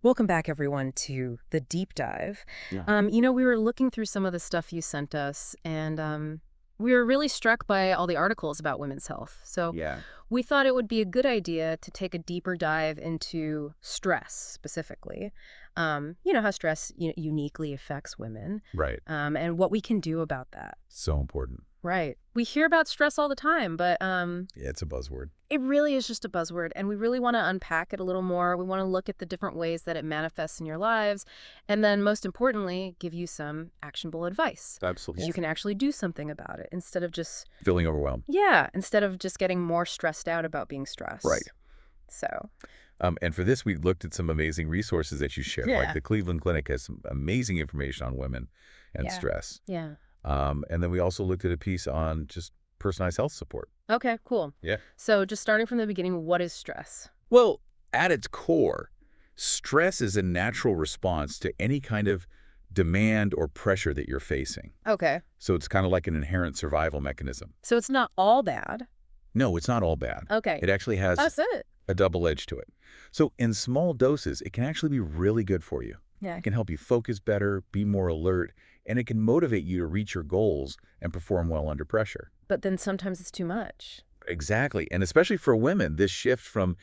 Welcome back, everyone, to the deep dive. Yeah. We were looking through some of the stuff you sent us, and we were really struck by all the articles about women's health. So Yeah. we thought it would be a good idea to take a deeper dive into stress specifically. You know how stress uniquely affects women, Right. and what we can do about that. So important. Right. We hear about stress all the time, but Yeah, it's a buzzword. it really is just a buzzword, and we really want to unpack it a little more. We want to look at the different ways that it manifests in your lives, and then most importantly, give you some actionable advice. Absolutely. You can actually do something about it instead of just, Feeling overwhelmed. instead of just getting more stressed out about being stressed. Right. So, And for this, we looked at some amazing resources that you shared. Like Yeah. the Cleveland Clinic has some amazing information on women and Yeah. stress. yeah. And then we also looked at a piece on just personalized health support. Okay, cool. Yeah. So just starting from the beginning, what is stress? Well, at its core, stress is a natural response to any kind of demand or pressure that you're facing. Okay. So it's kind of like an inherent survival mechanism. So it's not all bad. No, it's not all bad. Okay. It actually has That's it. a double edge to it. So in small doses, it can actually be really good for you. Yeah. It can help you focus better, be more alert, and it can motivate you to reach your goals and perform well under pressure. But then sometimes it's too much. Exactly. And especially for women, this shift from,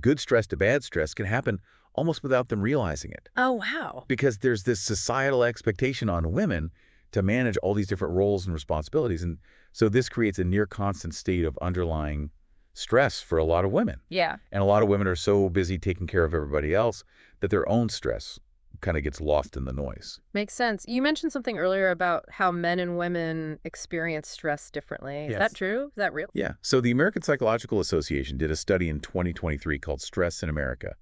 good stress to bad stress can happen almost without them realizing it. Oh, wow. Because there's this societal expectation on women to manage all these different roles and responsibilities. And so this creates a near constant state of underlying stress for a lot of women. Yeah. And a lot of women are so busy taking care of everybody else that their own stress kind of gets lost in the noise. Makes sense. You mentioned something earlier about how men and women experience stress differently. Is that Yes. true? Is that real? Yeah. So the American Psychological Association did a study in 2023 called Stress in America.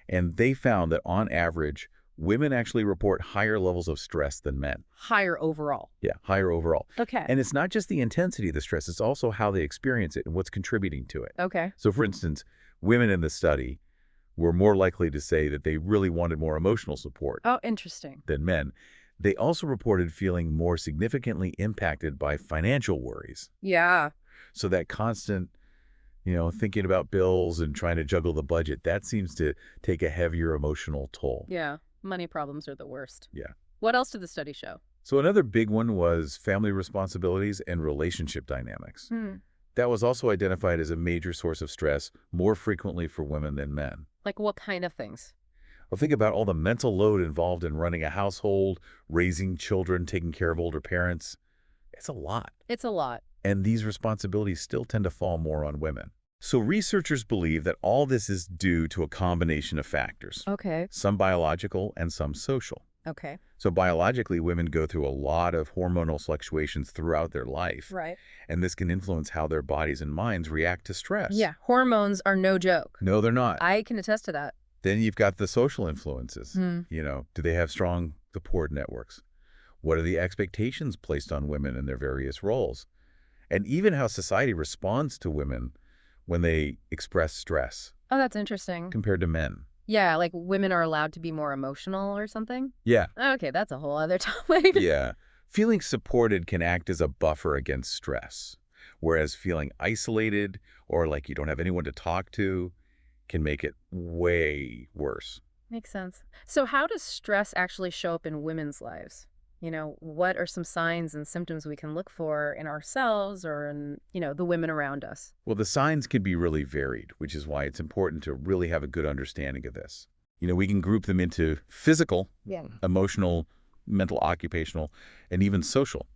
And they found that on average, women actually report higher levels of stress than men. Higher overall. Yeah, higher overall. Okay. And it's not just the intensity of the stress, it's also how they experience it and what's contributing to it. Okay. So for instance, women in the study were more likely to say that they really wanted more emotional support Oh, interesting. than men. They also reported feeling more significantly impacted by financial worries. Yeah. So that constant, thinking about bills and trying to juggle the budget, that seems to take a heavier emotional toll. Yeah. Money problems are the worst. Yeah. What else did the study show? So another big one was family responsibilities and relationship dynamics. That was also identified as a major source of stress more frequently for women than men. Like what kind of things? Well, think about all the mental load involved in running a household, raising children, taking care of older parents. It's a lot. It's a lot. And these responsibilities still tend to fall more on women. So researchers believe that all this is due to a combination of factors, Okay. some biological and some social. Okay. So biologically, women go through a lot of hormonal fluctuations throughout their life, Right. and this can influence how their bodies and minds react to stress. Yeah. Hormones are no joke. No, they're not. I can attest to that. Then you've got the social influences. Hmm. Do they have strong support networks? What are the expectations placed on women in their various roles? And even how society responds to women when they express stress Oh, that's interesting. compared to men. Yeah, like women are allowed to be more emotional or something? Yeah. Okay, that's a whole other topic. Yeah. Feeling supported can act as a buffer against stress, whereas feeling isolated or like you don't have anyone to talk to can make it way worse. Makes sense. So how does stress actually show up in women's lives? What are some signs and symptoms we can look for in ourselves or in, the women around us? Well, the signs can be really varied, which is why it's important to really have a good understanding of this. We can group them into physical, Yeah. emotional, mental, occupational, and even social.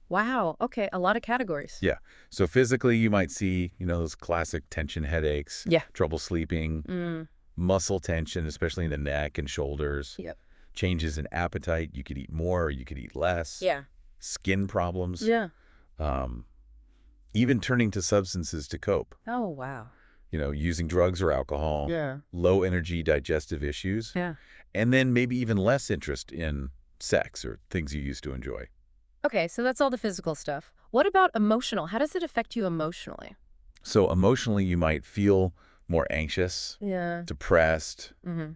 Wow. Okay. A lot of categories. Yeah. So physically, you might see, those classic tension headaches, Yeah. trouble sleeping, muscle tension, especially in the neck and shoulders, Yep. changes in appetite. You could eat more or you could eat less. Yeah. Skin problems. Yeah. Um, even turning to substances to cope. Oh, wow. Using drugs or alcohol. Yeah. Low energy digestive issues. Yeah. And then maybe even less interest in sex or things you used to enjoy. Okay. So that's all the physical stuff. What about emotional? How does it affect you emotionally? So emotionally, you might feel more anxious, Yeah. depressed, Mm-hmm.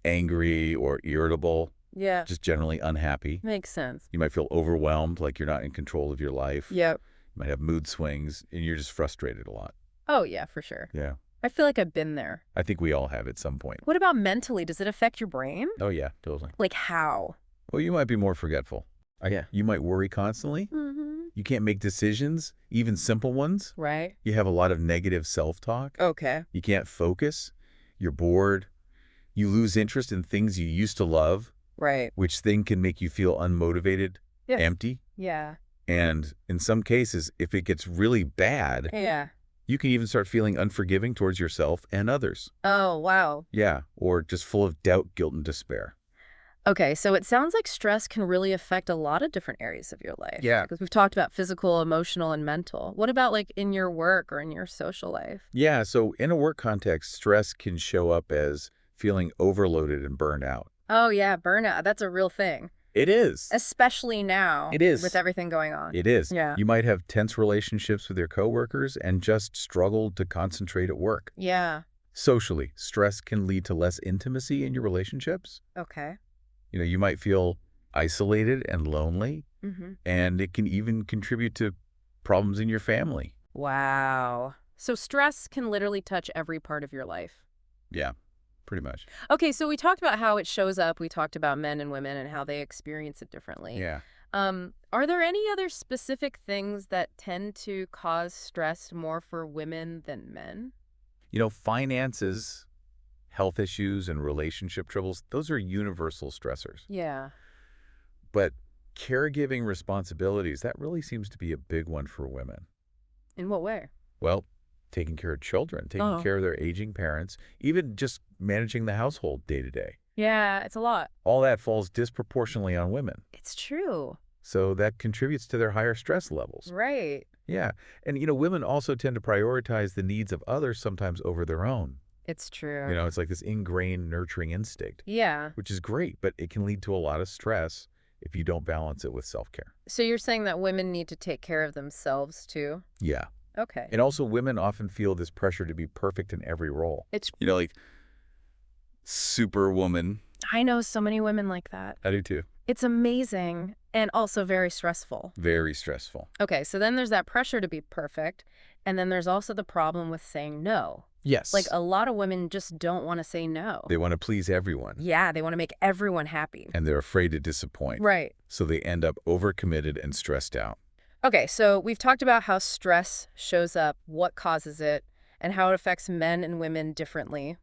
angry, or irritable, Yeah. just generally unhappy. Makes sense. You might feel overwhelmed, like you're not in control of your life. Yep. You might have mood swings, and you're just frustrated a lot. Oh, yeah, for sure. Yeah. I feel like I've been there. I think we all have at some point. What about mentally? Does it affect your brain? Oh, yeah, totally. Like how? Well, you might be more forgetful. Yeah. You might worry constantly. Mm-hmm. You can't make decisions, even simple ones. Right. You have a lot of negative self-talk. Okay. You can't focus. You're bored. You lose interest in things you used to love, Right. which thing can make you feel unmotivated, Yeah. empty. Yeah. And in some cases, if it gets really bad, Yeah. you can even start feeling unforgiving towards yourself and others. Oh, wow. Yeah, or just full of doubt, guilt, and despair. Okay, so it sounds like stress can really affect a lot of different areas of your life. Yeah. Because we've talked about physical, emotional, and mental. What about like in your work or in your social life? Yeah, so in a work context, stress can show up as feeling overloaded and burned out. Oh, yeah, burnout. That's a real thing. It is. Especially now It is. with everything going on. It is. Yeah. You might have tense relationships with your coworkers and just struggle to concentrate at work. Yeah. Socially, stress can lead to less intimacy in your relationships. Okay. You might feel isolated and lonely, Mm-hmm. and it can even contribute to problems in your family. Wow. So stress can literally touch every part of your life. Yeah, pretty much. Okay, so we talked about how it shows up. We talked about men and women and how they experience it differently. Yeah. Are there any other specific things that tend to cause stress more for women than men? Finances, health issues, and relationship troubles, those are universal stressors. Yeah. But caregiving responsibilities, that really seems to be a big one for women. In what way? Well, taking care of children, taking care of their aging parents, even just managing the household day to day. Yeah, it's a lot. All that falls disproportionately on women. It's true. So that contributes to their higher stress levels. Right. Yeah. And, women also tend to prioritize the needs of others sometimes over their own. It's true. It's like this ingrained nurturing instinct, Yeah. which is great, but it can lead to a lot of stress if you don't balance it with self-care. So you're saying that women need to take care of themselves too? Yeah. Okay. And also women often feel this pressure to be perfect in every role. It's Like superwoman. I know so many women like that. I do too. It's amazing and also very stressful. Very stressful. Okay, so then there's that pressure to be perfect, and then there's also the problem with saying no. Yes. Like a lot of women just don't want to say no. They want to please everyone. Yeah, they want to make everyone happy. And they're afraid to disappoint. Right. So they end up overcommitted and stressed out. Okay, so we've talked about how stress shows up, what causes it, and how it affects men and women differently.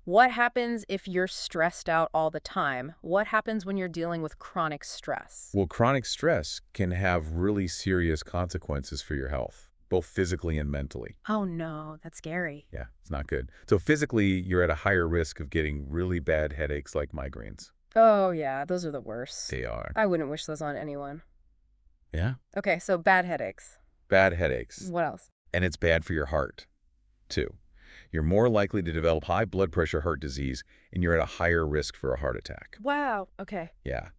What happens if you're stressed out all the time? What happens when you're dealing with chronic stress? Well, chronic stress can have really serious consequences for your health, both physically and mentally. Oh no, that's scary. Yeah, it's not good. So physically, you're at a higher risk of getting really bad headaches like migraines. Oh yeah, those are the worst. They are. I wouldn't wish those on anyone. Yeah. Okay, so bad headaches. Bad headaches. What else? And it's bad for your heart, too. You're more likely to develop high blood pressure heart disease, and you're at a higher risk for a heart attack. Wow, okay. Yeah.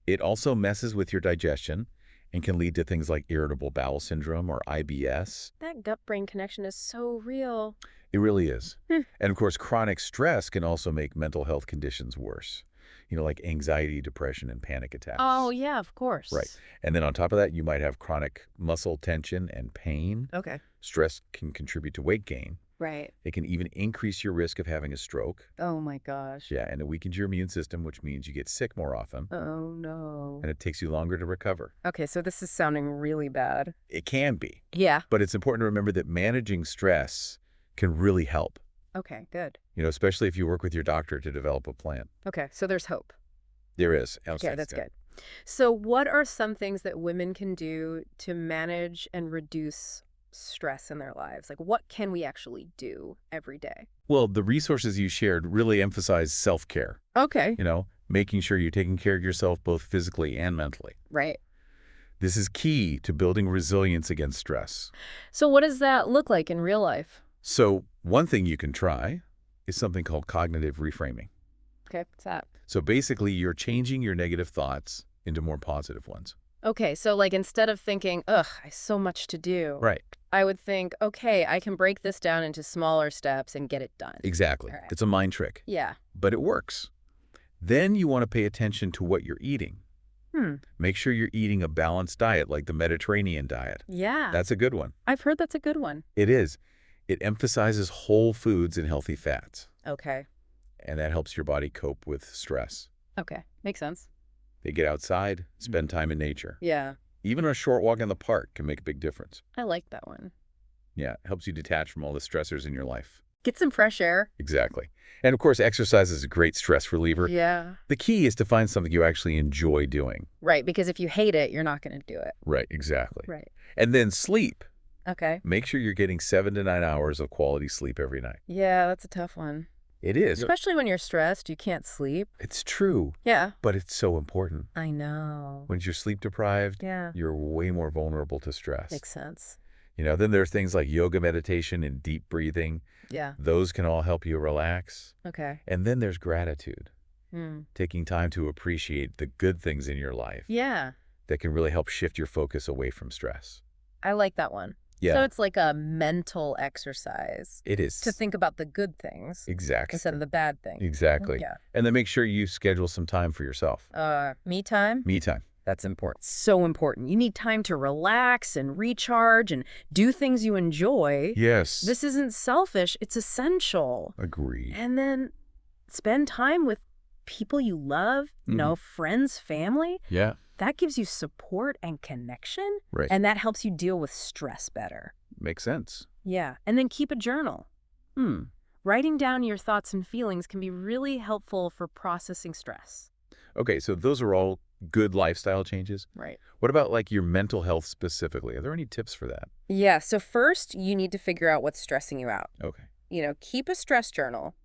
It also messes with your digestion and can lead to things like irritable bowel syndrome or IBS. That gut-brain connection is so real. It really is. Hmm. And of course, chronic stress can also make mental health conditions worse. Like anxiety, depression, and panic attacks. Oh, yeah, of course. Right. And then on top of that, you might have chronic muscle tension and pain. Okay. Stress can contribute to weight gain. Right. It can even increase your risk of having a stroke. Oh my gosh. Yeah, and it weakens your immune system, which means you get sick more often, Oh no. and it takes you longer to recover. Okay, so this is sounding really bad. It can be, Yeah. but it's important to remember that managing stress can really help, Okay, good. especially if you work with your doctor to develop a plan. Okay, so there's hope. There is. Okay, that's good. So what are some things that women can do to manage and reduce stress in their lives? Like what can we actually do every day? Well, the resources you shared really emphasize self-care, Okay. making sure you're taking care of yourself both physically and mentally. Right. This is key to building resilience against stress. So what does that look like in real life? So one thing you can try is something called cognitive reframing. Okay, what's that? So basically, you're changing your negative thoughts into more positive ones. Okay, so like instead of thinking, ugh, I have so much to do, Right. I would think, okay, I can break this down into smaller steps and get it done. Exactly. All right. It's a mind trick, Yeah. but it works. Then you want to pay attention to what you're eating. Make sure you're eating a balanced diet like the Mediterranean diet. Yeah. That's a good one. I've heard that's a good one. It is. It emphasizes whole foods and healthy fats, Okay. and that helps your body cope with stress. Okay. Makes sense. They get outside, spend time in nature. Yeah. Even a short walk in the park can make a big difference. I like that one. Yeah, it helps you detach from all the stressors in your life. Get some fresh air. Exactly. And of course, exercise is a great stress reliever. Yeah. The key is to find something you actually enjoy doing. Right. Because if you hate it, you're not going to do it. Right, exactly. Right. And then sleep. Okay. Make sure you're getting 7 to 9 hours of quality sleep every night. Yeah, that's a tough one. It is. Especially when you're stressed, you can't sleep. It's true, Yeah. but it's so important. I know. When you're sleep deprived, Yeah. you're way more vulnerable to stress. Makes sense. Then there are things like yoga meditation and deep breathing. Yeah. Those can all help you relax. Okay. And then there's gratitude, Hmm. taking time to appreciate the good things in your life Yeah. that can really help shift your focus away from stress. I like that one. Yeah, So it's like a mental exercise it is. to think about the good things Exactly. instead of the bad things. Exactly. Yeah. And then make sure you schedule some time for yourself. Me time? Me time. That's important. So important. You need time to relax and recharge and do things you enjoy. Yes. This isn't selfish, it's essential. Agreed. And then spend time with people you love, friends, family. Yeah. That gives you support and connection, Right. and that helps you deal with stress better. Makes sense. Yeah. And then keep a journal. Writing down your thoughts and feelings can be really helpful for processing stress. Okay, so those are all good lifestyle changes. Right. What about like your mental health specifically? Are there any tips for that? Yeah. So first, you need to figure out what's stressing you out. Okay. Keep a stress journal.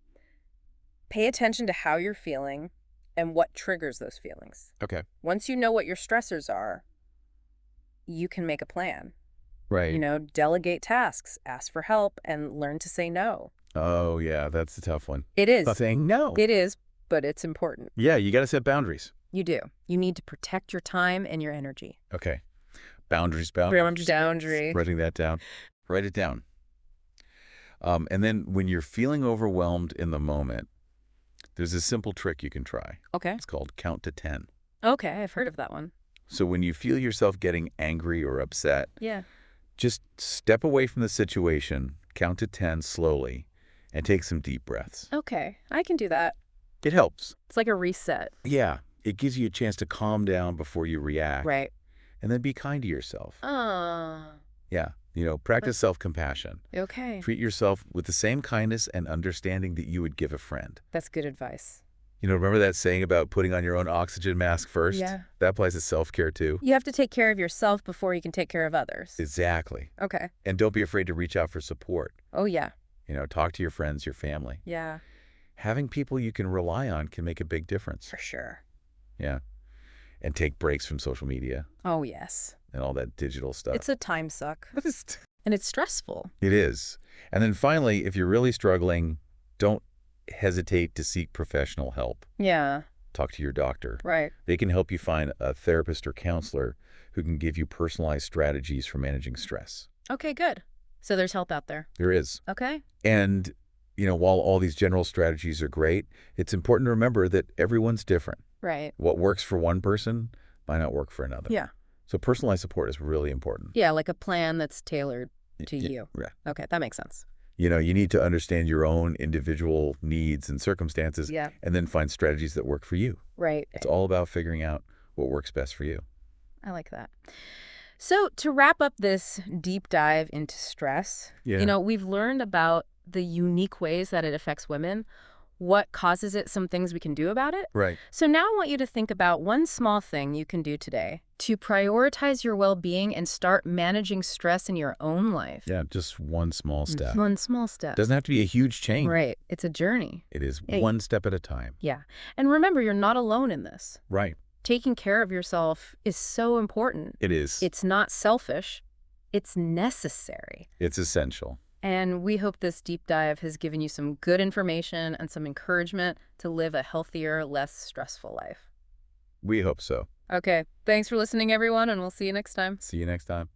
Pay attention to how you're feeling and what triggers those feelings. Okay. Once you know what your stressors are, you can make a plan. Right. Delegate tasks, ask for help, and learn to say no. Oh, yeah, that's the tough one. It is. Not saying no. It is, but it's important. Yeah, you got to set boundaries. You do. You need to protect your time and your energy. Okay. Boundaries. Boundary. Writing that down. Write it down. And then when you're feeling overwhelmed in the moment, there's a simple trick you can try. Okay. It's called count to 10. Okay, I've heard of that one. So when you feel yourself getting angry or upset, Yeah. just step away from the situation, count to 10 slowly, and take some deep breaths. Okay, I can do that. It helps. It's like a reset. Yeah, it gives you a chance to calm down before you react. Right. And then be kind to yourself. Oh. Yeah, practice self-compassion. Okay. Treat yourself with the same kindness and understanding that you would give a friend. That's good advice. Remember that saying about putting on your own oxygen mask first? Yeah. That applies to self-care too. You have to take care of yourself before you can take care of others. Exactly. Okay. And don't be afraid to reach out for support. Oh, yeah. Talk to your friends, your family. Yeah, Having people you can rely on can make a big difference. for sure. Yeah. And take breaks from social media Oh, yes. and all that digital stuff. It's a time suck. And it's stressful. It is. And then finally, if you're really struggling, don't hesitate to seek professional help. Yeah, Talk to your doctor. right. They can help you find a therapist or counselor who can give you personalized strategies for managing stress. Okay, good. So there's help out there. There is. Okay. And, while all these general strategies are great, it's important to remember that everyone's different. Right. What works for one person might not work for another. Yeah. So personalized support is really important. Yeah, like a plan that's tailored to Y- you. Yeah. Okay, that makes sense. You need to understand your own individual needs and circumstances Yeah. and then find strategies that work for you. Right. It's all about figuring out what works best for you. I like that. So to wrap up this deep dive into stress, Yeah. we've learned about the unique ways that it affects women, what causes it, some things we can do about it. Right. So now I want you to think about one small thing you can do today to prioritize your well-being and start managing stress in your own life. Yeah, just one small step. One small step. Doesn't have to be a huge change. Right. It's a journey. It is Hey. one step at a time. Yeah. And remember, you're not alone in this. Right. Taking care of yourself is so important. It is. It's not selfish. It's necessary. It's essential. And we hope this deep dive has given you some good information and some encouragement to live a healthier, less stressful life. We hope so. Okay. Thanks for listening, everyone, and we'll see you next time. See you next time.